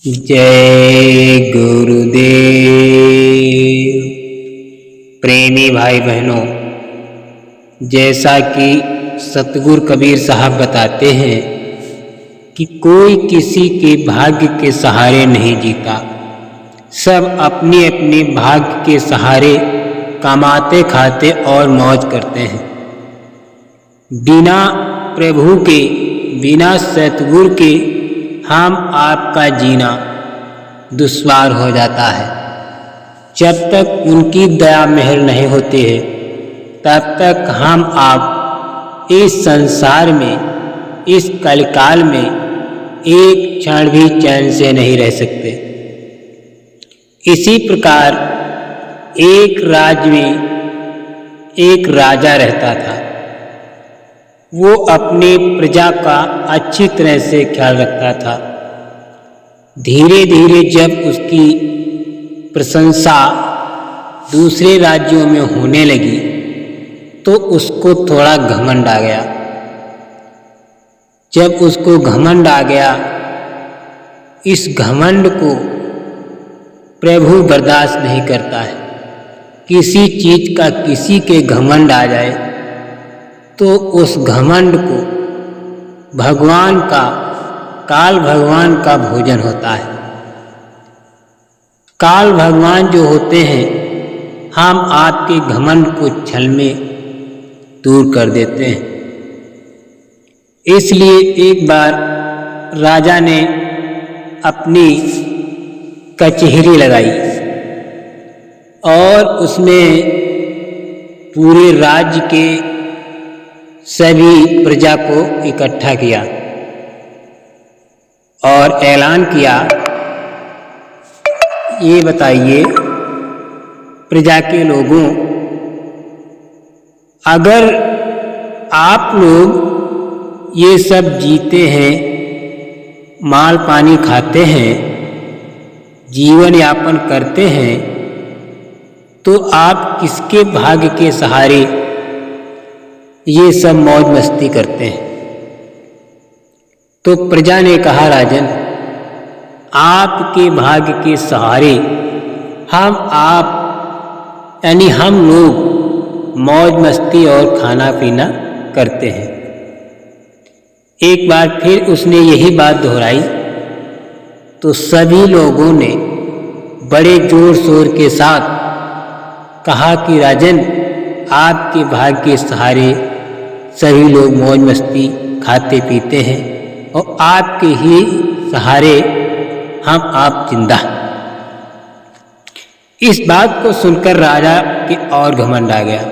जय गुरुदेव। प्रेमी भाई बहनों, जैसा कि सतगुरु कबीर साहब बताते हैं कि कोई किसी के भाग्य के सहारे नहीं जीता, सब अपने अपने भाग्य के सहारे कमाते खाते और मौज करते हैं। बिना प्रभु के, बिना सतगुरु के हम आपका जीना दुश्वार हो जाता है। जब तक उनकी दया मेहर नहीं होती है तब तक हम आप इस संसार में, इस कलिकाल में एक क्षण भी चैन से नहीं रह सकते। इसी प्रकार एक राज्य में एक राजा रहता था। वो अपने प्रजा का अच्छी तरह से ख्याल रखता था। धीरे धीरे जब उसकी प्रशंसा दूसरे राज्यों में होने लगी तो उसको थोड़ा घमंड आ गया। जब उसको घमंड आ गया, इस घमंड को प्रभु बर्दाश्त नहीं करता है। किसी चीज का किसी के घमंड आ जाए तो उस घमंड को भगवान का, काल भगवान का भोजन होता है। काल भगवान जो होते हैं, हम आपके घमंड को छल में दूर कर देते हैं। इसलिए एक बार राजा ने अपनी कचहरी लगाई और उसमें पूरे राज्य के सभी प्रजा को इकट्ठा किया और ऐलान किया, ये बताइए प्रजा के लोगों, अगर आप लोग ये सब जीते हैं, माल पानी खाते हैं, जीवन यापन करते हैं, तो आप किसके भाग्य के सहारे ये सब मौज मस्ती करते हैं? तो प्रजा ने कहा, राजन, आपके भाग्य के सहारे हम आप यानी हम लोग मौज मस्ती और खाना पीना करते हैं। एक बार फिर उसने यही बात दोहराई तो सभी लोगों ने बड़े जोर शोर के साथ कहा कि राजन, आपके भाग्य के सहारे सभी लोग मौज मस्ती खाते पीते हैं और आपके ही सहारे हम आप जिंदा। इस बात को सुनकर राजा के और घमंड आ गया।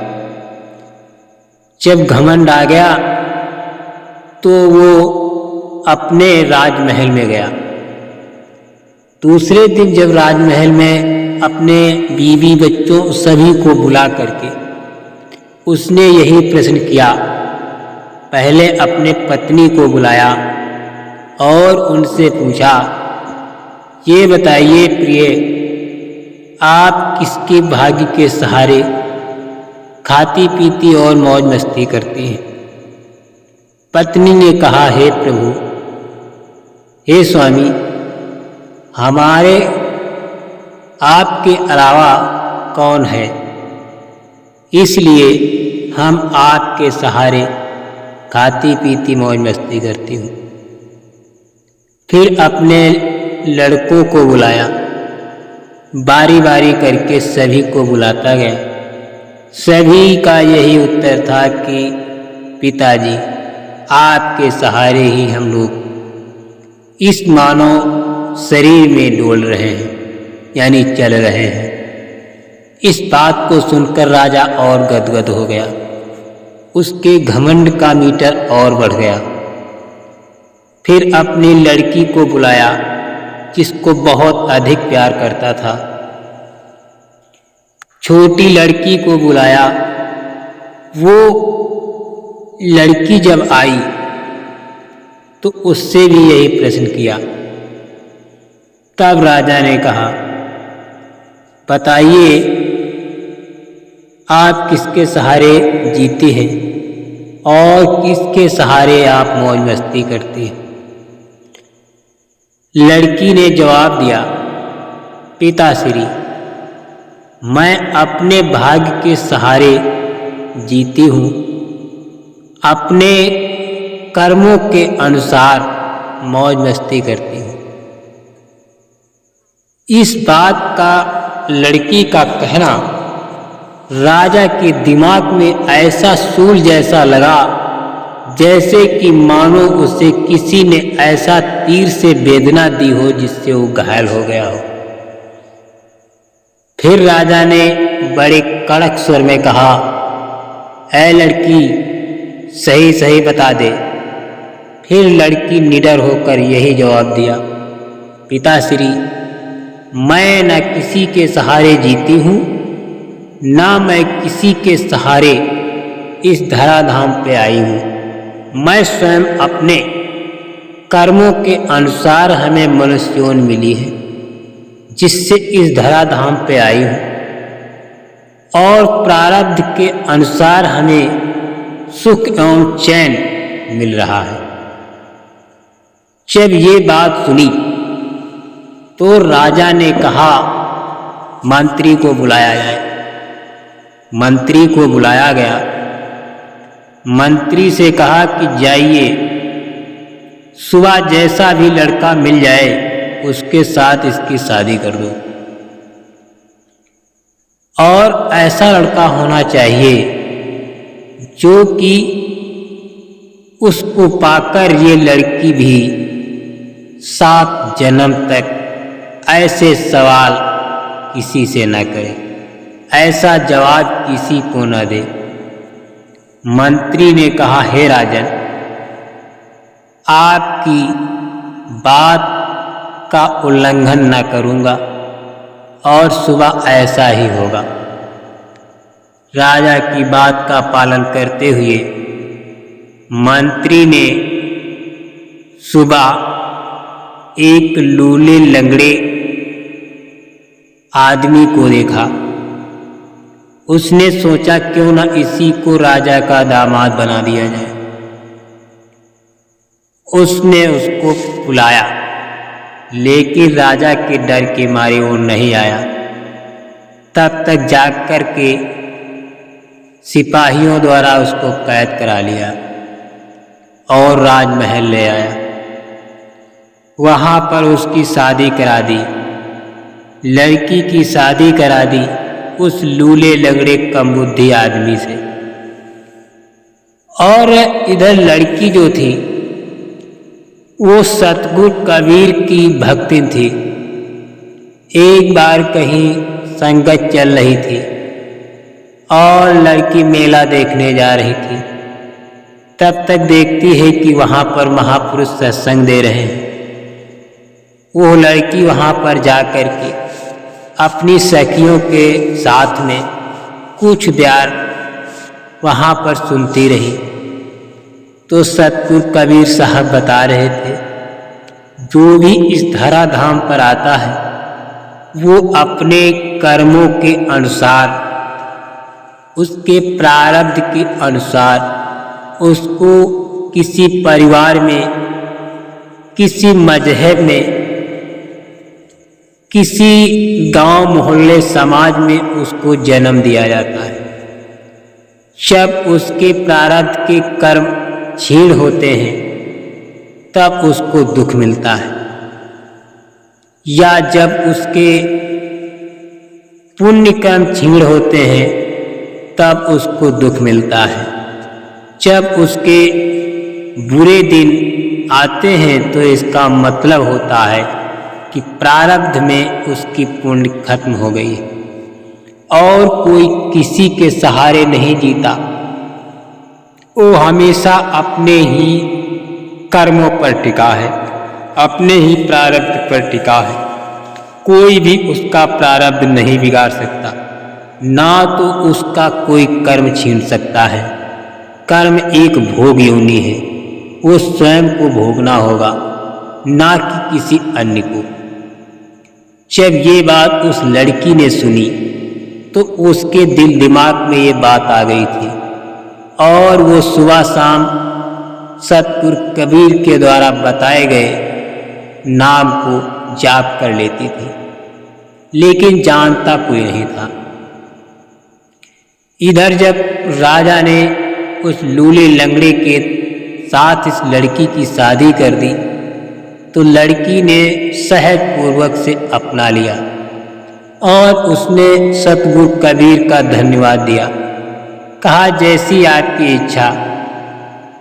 जब घमंड आ गया तो वो अपने राजमहल में गया। दूसरे दिन जब राजमहल में अपने बीवी बच्चों सभी को बुला करके उसने यही प्रश्न किया। पहले अपने पत्नी को बुलाया और उनसे पूछा, ये बताइए प्रिय, आप किसके भाग्य के सहारे खाती पीती और मौज मस्ती करती हैं? पत्नी ने कहा, हे प्रभु, हे स्वामी, हमारे आपके अलावा कौन है, इसलिए हम आपके सहारे खाती पीती मौज मस्ती करती हूँ। फिर अपने लड़कों को बुलाया, बारी बारी करके सभी को बुलाता गया। सभी का यही उत्तर था कि पिताजी, आपके सहारे ही हम लोग इस मानव शरीर में डोल रहे हैं, यानी चल रहे हैं। इस बात को सुनकर राजा और गदगद हो गया। उसके घमंड का मीटर और बढ़ गया। फिर अपनी लड़की को बुलाया जिसको बहुत अधिक प्यार करता था। छोटी लड़की को बुलाया। वो लड़की जब आई तो उससे भी यही प्रश्न किया। तब राजा ने कहा, बताइए आप किसके सहारे जीते हैं और किसके सहारे आप मौज मस्ती करती हैं? लड़की ने जवाब दिया, पिताश्री, मैं अपने भाग्य के सहारे जीती हूँ, अपने कर्मों के अनुसार मौज मस्ती करती हूँ। इस बात का लड़की का कहना राजा के दिमाग में ऐसा सूल जैसा लगा जैसे कि मानो उसे किसी ने ऐसा तीर से वेदना दी हो जिससे वो घायल हो गया हो। फिर राजा ने बड़े कड़क स्वर में कहा, ऐ लड़की, सही सही बता दे। फिर लड़की निडर होकर यही जवाब दिया, पिताश्री, मैं न किसी के सहारे जीती हूँ, ना मैं किसी के सहारे इस धराधाम पे आई हूँ। मैं स्वयं अपने कर्मों के अनुसार हमें मनुष्य योन मिली है, जिससे इस धराधाम पे आई हूँ, और प्रारब्ध के अनुसार हमें सुख एवं चैन मिल रहा है। जब ये बात सुनी तो राजा ने कहा, मंत्री को बुलाया जाए। मंत्री को बुलाया गया। मंत्री से कहा कि जाइए, सुबह जैसा भी लड़का मिल जाए उसके साथ इसकी शादी कर दो, और ऐसा लड़का होना चाहिए जो कि उसको पाकर ये लड़की भी 7 जन्म तक ऐसे सवाल किसी से न करे, ऐसा जवाब किसी को न दे। मंत्री ने कहा, हे राजन, आपकी बात का उल्लंघन न करूँगा और सुबह ऐसा ही होगा। राजा की बात का पालन करते हुए मंत्री ने सुबह एक लूले लंगड़े आदमी को देखा। उसने सोचा क्यों न इसी को राजा का दामाद बना दिया जाए। उसने उसको बुलाया, लेकिन राजा के डर के मारे वो नहीं आया। तब तक जाग कर के सिपाहियों द्वारा उसको कैद करा लिया और राजमहल ले आया। वहाँ पर उसकी शादी करा दी। लड़की की शादी करा दी उस लूले लंगड़े कमबुद्धि आदमी से। और इधर लड़की जो थी वो सतगुरु कबीर की भक्तिन थी। एक बार कहीं संगत चल रही थी और लड़की मेला देखने जा रही थी। तब तक देखती है कि वहाँ पर महापुरुष सत्संग दे रहे हैं। वो लड़की वहाँ पर जा कर के अपनी सखियों के साथ में कुछ देर वहाँ पर सुनती रही। तो सतगुरु कबीर साहब बता रहे थे, जो भी इस धराधाम पर आता है वो अपने कर्मों के अनुसार, उसके प्रारब्ध के अनुसार उसको किसी परिवार में, किसी मजहब में, किसी गांव मोहल्ले समाज में उसको जन्म दिया जाता है। जब उसके प्रारब्ध के कर्म क्षीण होते हैं तब उसको दुख मिलता है, या जब उसके पुण्य कर्म क्षीण होते हैं तब उसको दुख मिलता है। जब उसके बुरे दिन आते हैं तो इसका मतलब होता है कि प्रारब्ध में उसकी पुण्य खत्म हो गई और कोई किसी के सहारे नहीं जीता। वो हमेशा अपने ही कर्मों पर टिका है, अपने ही प्रारब्ध पर टिका है। कोई भी उसका प्रारब्ध नहीं बिगाड़ सकता, ना तो उसका कोई कर्म छीन सकता है। कर्म एक भोग योनि है, वो स्वयं को भोगना होगा, ना कि किसी अन्य को। जब ये बात उस लड़की ने सुनी तो उसके दिल दिमाग में ये बात आ गई थी और वो सुबह शाम सतगुरु कबीर के द्वारा बताए गए नाम को जाप कर लेती थी, लेकिन जानता कोई नहीं था। इधर जब राजा ने उस लूले लंगड़े के साथ इस लड़की की शादी कर दी तो लड़की ने सहज पूर्वक से अपना लिया और उसने सतगुरु कबीर का धन्यवाद दिया। कहा, जैसी आपकी इच्छा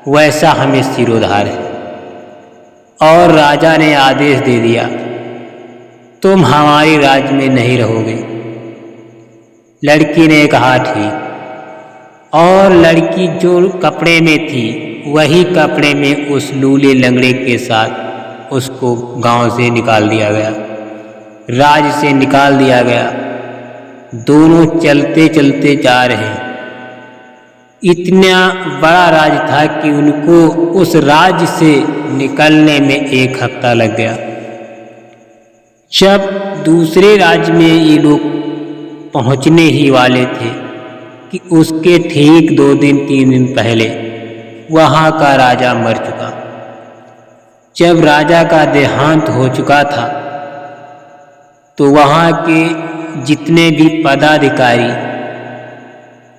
वैसा हमें सिरोधार है। और राजा ने आदेश दे दिया, तुम हमारे राज्य में नहीं रहोगे। लड़की ने कहा, ठीक। और लड़की जो कपड़े में थी वही कपड़े में उस लूले लंगड़े के साथ उसको गांव से निकाल दिया गया, राज्य से निकाल दिया गया। दोनों चलते चलते जा रहे हैं। इतना बड़ा राज्य था कि उनको उस राज्य से निकलने में 1 हफ्ता लग गया। जब दूसरे राज्य में ये लोग पहुंचने ही वाले थे कि उसके ठीक 2 दिन 3 दिन पहले वहाँ का राजा मर चुका। जब राजा का देहांत हो चुका था तो वहाँ के जितने भी पदाधिकारी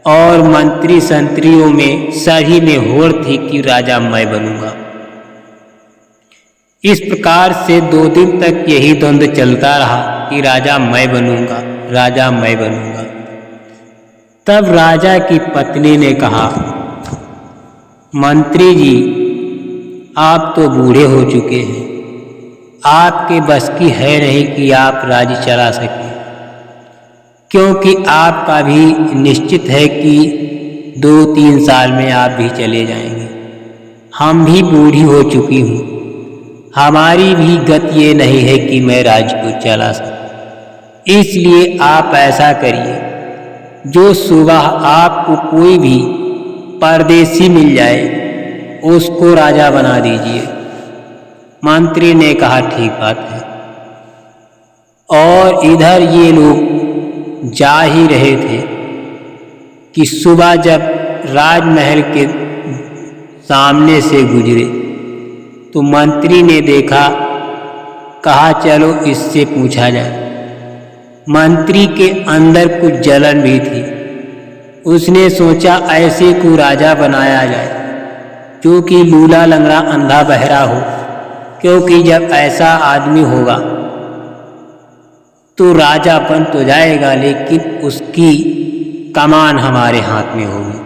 और मंत्री संतरियों में सभी में होड़ थी कि राजा मैं बनूंगा। इस प्रकार से 2 दिन तक यही द्वंद्व चलता रहा कि राजा मैं बनूंगा, राजा मैं बनूंगा। तब राजा की पत्नी ने कहा, मंत्री जी, आप तो बूढ़े हो चुके हैं, आपके बस की है नहीं कि आप राज्य चला सकें, क्योंकि आपका भी निश्चित है कि 2-3 साल में आप भी चले जाएंगे। हम भी बूढ़ी हो चुकी हूँ, हमारी भी गति ये नहीं है कि मैं राज्य को चला सकूं। इसलिए आप ऐसा करिए, जो सुबह आपको कोई भी परदेसी मिल जाए उसको राजा बना दीजिए। मंत्री ने कहा, ठीक बात है। और इधर ये लोग जा ही रहे थे कि सुबह जब राजमहल के सामने से गुजरे तो मंत्री ने देखा, कहा चलो इससे पूछा जाए। मंत्री के अंदर कुछ जलन भी थी। उसने सोचा ऐसे को राजा बनाया जाए जो कि लूला लंगड़ा अंधा बहरा हो, क्योंकि जब ऐसा आदमी होगा तो राजा बन तो जाएगा लेकिन उसकी कमान हमारे हाथ में होगी।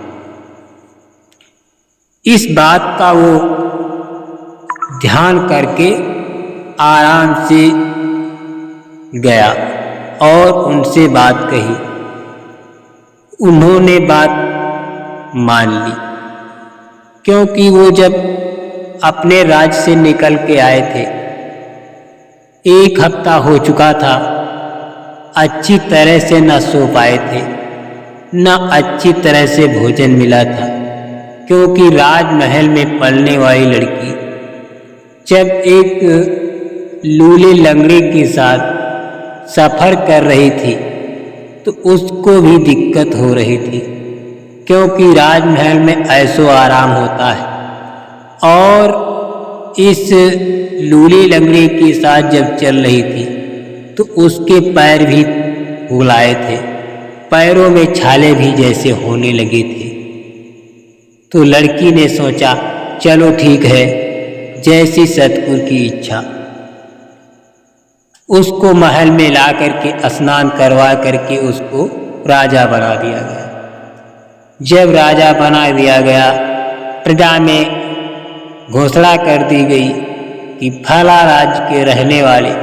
इस बात का वो ध्यान करके आराम से गया और उनसे बात कही। उन्होंने बात मान ली, क्योंकि वो जब अपने राज्य से निकल के आए थे 1 हफ्ता हो चुका था, अच्छी तरह से न सो पाए थे, न अच्छी तरह से भोजन मिला था, क्योंकि राजमहल में पलने वाली लड़की जब एक लूले लंगड़े के साथ सफ़र कर रही थी तो उसको भी दिक्कत हो रही थी, क्योंकि राजमहल में ऐशो आराम होता है। और इस लूले लंगड़े के साथ जब चल रही थी तो उसके पैर भी फुलाए थे, पैरों में छाले भी जैसे होने लगे थे। तो लड़की ने सोचा चलो ठीक है, जैसी सतगुरु की इच्छा। उसको महल में ला करके स्नान करवा करके उसको राजा बना दिया गया। जब राजा बना दिया गया, प्रजा में घोषणा कर दी गई कि फला राज्य के रहने वाले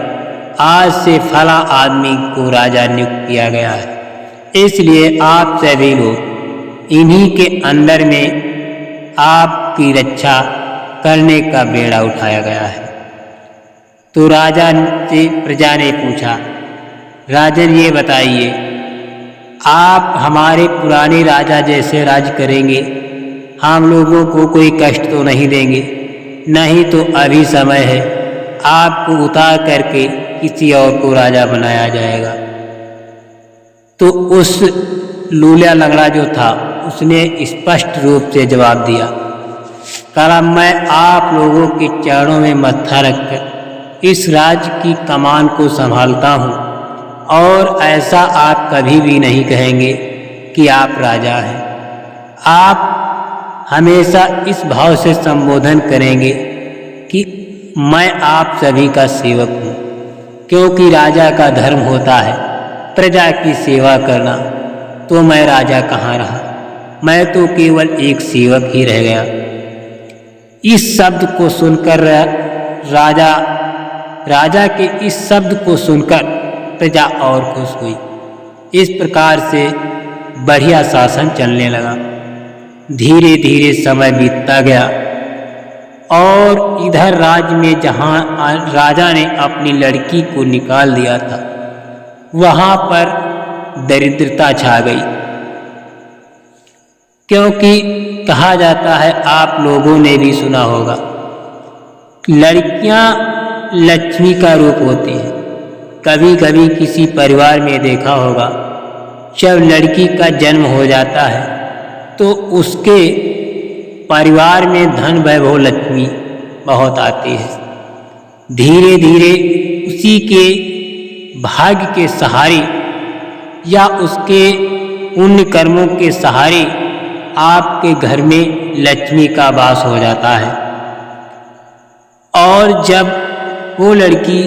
आज से फला आदमी को राजा नियुक्त किया गया है, इसलिए आप सभी लोग इन्हीं के अंदर में आपकी रक्षा करने का बेड़ा उठाया गया है। तो राजा से प्रजा ने पूछा, राजन ये बताइए, आप हमारे पुराने राजा जैसे राज करेंगे, हम लोगों को कोई कष्ट तो नहीं देंगे? नहीं तो अभी समय है, आपको उतार करके किसी और को राजा बनाया जाएगा। तो उस लूला लंगड़ा जो था उसने स्पष्ट रूप से जवाब दिया, कहा मैं आप लोगों के चरणों में मत्था रखकर इस राज्य की कमान को संभालता हूँ और ऐसा आप कभी भी नहीं कहेंगे कि आप राजा हैं। आप हमेशा इस भाव से संबोधन करेंगे कि मैं आप सभी का सेवक हूँ, क्योंकि राजा का धर्म होता है प्रजा की सेवा करना। तो मैं राजा कहाँ रहा, मैं तो केवल एक सेवक ही रह गया। इस शब्द को सुनकर राजा के इस शब्द को सुनकर प्रजा और खुश हुई। इस प्रकार से बढ़िया शासन चलने लगा। धीरे धीरे समय बीतता गया और इधर राज्य में जहाँ राजा ने अपनी लड़की को निकाल दिया था, वहाँ पर दरिद्रता छा गई। क्योंकि कहा जाता है, आप लोगों ने भी सुना होगा, लड़कियां लक्ष्मी का रूप होती हैं। कभी कभी किसी परिवार में देखा होगा, जब लड़की का जन्म हो जाता है तो उसके परिवार में धन वैभव लक्ष्मी बहुत आती है। धीरे धीरे उसी के भाग्य के सहारे या उसके पुण्य कर्मों के सहारे आपके घर में लक्ष्मी का वास हो जाता है। और जब वो लड़की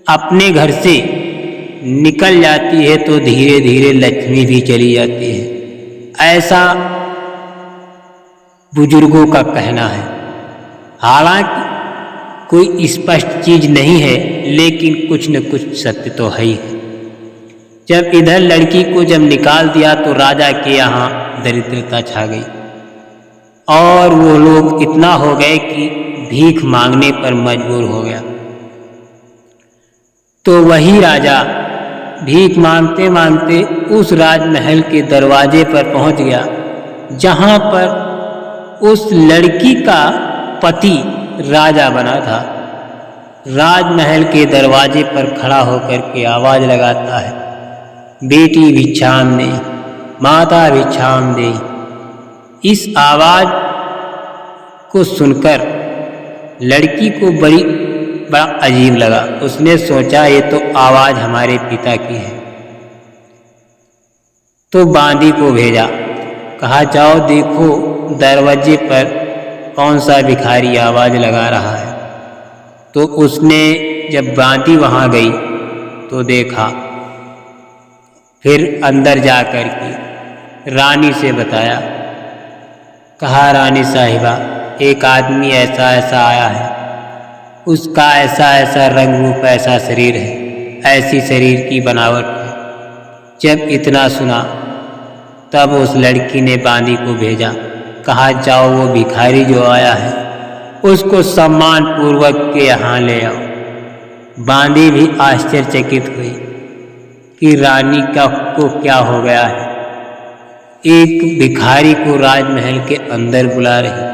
अपने घर से निकल जाती है तो धीरे धीरे लक्ष्मी भी चली जाती है, ऐसा बुजुर्गों का कहना है। हालांकि कोई स्पष्ट चीज नहीं है, लेकिन कुछ न कुछ सत्य तो है ही है। जब इधर लड़की को जब निकाल दिया तो राजा के यहाँ दरिद्रता छा गई और वो लोग इतना हो गए कि भीख मांगने पर मजबूर हो गया। तो वही राजा भीख मांगते मांगते उस राजमहल के दरवाजे पर पहुंच गया, जहां पर उस लड़की का पति राजा बना था। राजमहल के दरवाजे पर खड़ा होकर के आवाज लगाता है, बेटी भिक्षाम दे, माता भिक्षाम दे। इस आवाज को सुनकर लड़की को बड़ा अजीब लगा। उसने सोचा, ये तो आवाज हमारे पिता की है। तो बांदी को भेजा, कहा जाओ देखो दरवाजे पर कौन सा भिखारी आवाज लगा रहा है। तो उसने जब बांदी वहां गई तो देखा, फिर अंदर जा कर के रानी से बताया, कहा रानी साहिबा, एक आदमी ऐसा ऐसा आया है, उसका ऐसा ऐसा रंग रूप, ऐसा शरीर है, ऐसी शरीर की बनावट है। जब इतना सुना तब उस लड़की ने बांदी को भेजा, कहा जाओ वो भिखारी जो आया है उसको सम्मान पूर्वक के यहाँ ले आओ। बांदी भी आश्चर्यचकित हुई कि रानी को क्या हो गया है, एक भिखारी को राजमहल के अंदर बुला रही।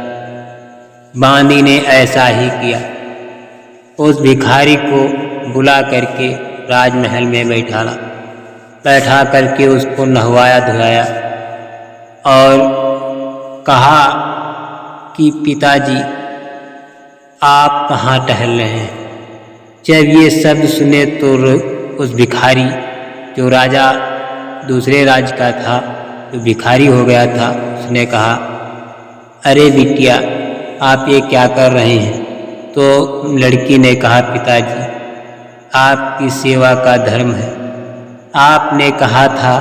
बांदी ने ऐसा ही किया, उस भिखारी को बुला करके राजमहल में बैठा करके उसको नहवाया धुलाया और कहा कि पिताजी आप कहाँ टहल रहे हैं। जब ये शब्द सुने तो उस भिखारी जो राजा दूसरे राज्य का था, जो भिखारी हो गया था, उसने कहा, अरे बिटिया आप ये क्या कर रहे हैं। तो लड़की ने कहा, पिताजी आपकी सेवा का धर्म है। आपने कहा था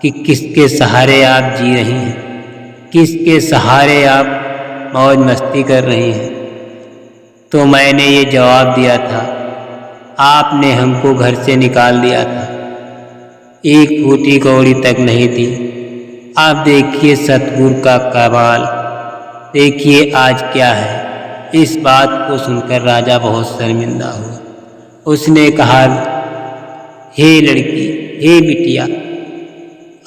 कि किसके सहारे आप जी रही हैं, किसके सहारे आप मौज मस्ती कर रही हैं। तो मैंने ये जवाब दिया था, आपने हमको घर से निकाल दिया था, एक फूटी कौड़ी तक नहीं थी। आप देखिए सतगुरु का कमाल, देखिए आज क्या है। इस बात को सुनकर राजा बहुत शर्मिंदा हुआ। उसने कहा, हे लड़की, हे बिटिया,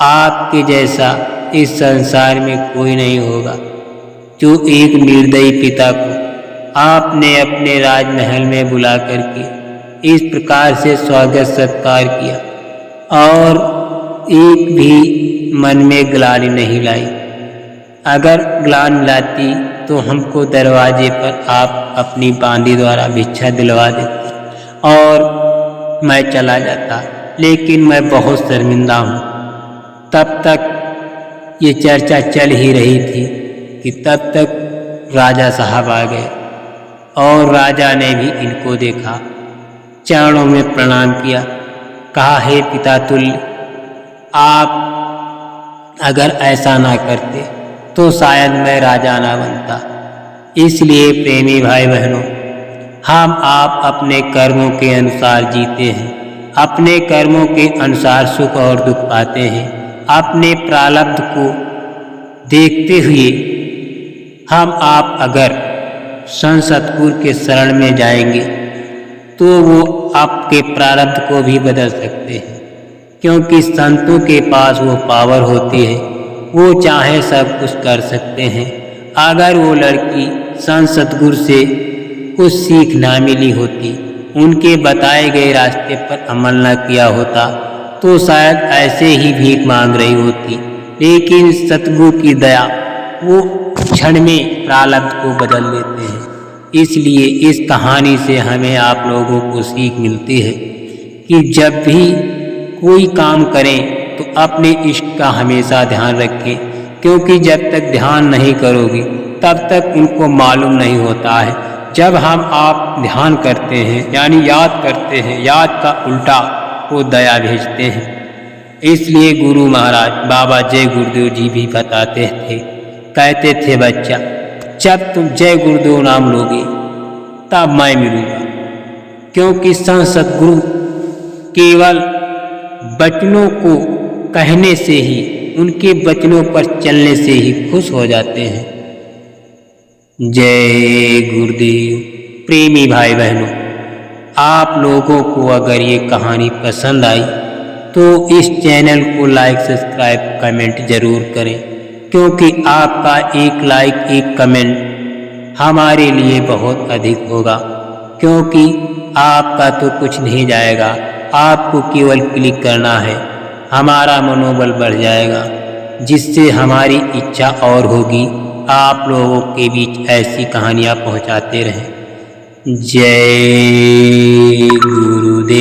आपके जैसा इस संसार में कोई नहीं होगा, जो एक निर्दयी पिता को आपने अपने राजमहल में बुला करके इस प्रकार से स्वागत सत्कार किया और एक भी मन में ग्लानि नहीं लाई। अगर ग्लानि लाती तो हमको दरवाजे पर आप अपनी बांदी द्वारा भिक्षा दिलवा देते और मैं चला जाता। लेकिन मैं बहुत शर्मिंदा हूँ। तब तक ये चर्चा चल ही रही थी कि तब तक राजा साहब आ गए और राजा ने भी इनको देखा, चरणों में प्रणाम किया, कहा, हे पिता तुल्य, आप अगर ऐसा ना करते तो शायद मैं राजा ना बनता। इसलिए प्रेमी भाई बहनों, हम आप अपने कर्मों के अनुसार जीते हैं, अपने कर्मों के अनुसार सुख और दुख पाते हैं। अपने प्रारब्ध को देखते हुए हम आप अगर संत सतगुरु के शरण में जाएंगे तो वो आपके प्रारब्ध को भी बदल सकते हैं, क्योंकि संतों के पास वो पावर होती है, वो चाहे सब कुछ कर सकते हैं। अगर वो लड़की संत सतगुरु से कुछ सीख ना मिली होती, उनके बताए गए रास्ते पर अमल न किया होता, तो शायद ऐसे ही भीख मांग रही होती। लेकिन सतगुरु की दया, वो क्षण में प्रारब्ध को बदल देते हैं। इसलिए इस कहानी से हमें आप लोगों को सीख मिलती है कि जब भी कोई काम करें तो अपने इष्ट का हमेशा ध्यान रखें, क्योंकि जब तक ध्यान नहीं करोगे तब तक उनको मालूम नहीं होता है। जब हम आप ध्यान करते हैं यानी याद करते हैं, याद का उल्टा वो दया भेजते हैं। इसलिए गुरु महाराज बाबा जय गुरुदेव जी भी बताते थे, कहते थे, बच्चा जब तुम जय गुरुदेव नाम लोगे तब मैं मिलूंगा, क्योंकि संत सतगुरु केवल वचनों को कहने से ही, उनके वचनों पर चलने से ही खुश हो जाते हैं। जय गुरुदेव। प्रेमी भाई बहनों, आप लोगों को अगर ये कहानी पसंद आई तो इस चैनल को लाइक, सब्सक्राइब, कमेंट जरूर करें, क्योंकि आपका एक लाइक, एक कमेंट हमारे लिए बहुत अधिक होगा। क्योंकि आपका तो कुछ नहीं जाएगा, आपको केवल क्लिक करना है, हमारा मनोबल बढ़ जाएगा, जिससे हमारी इच्छा और होगी आप लोगों के बीच ऐसी कहानियाँ पहुँचाते रहें। जय गुरुदेव।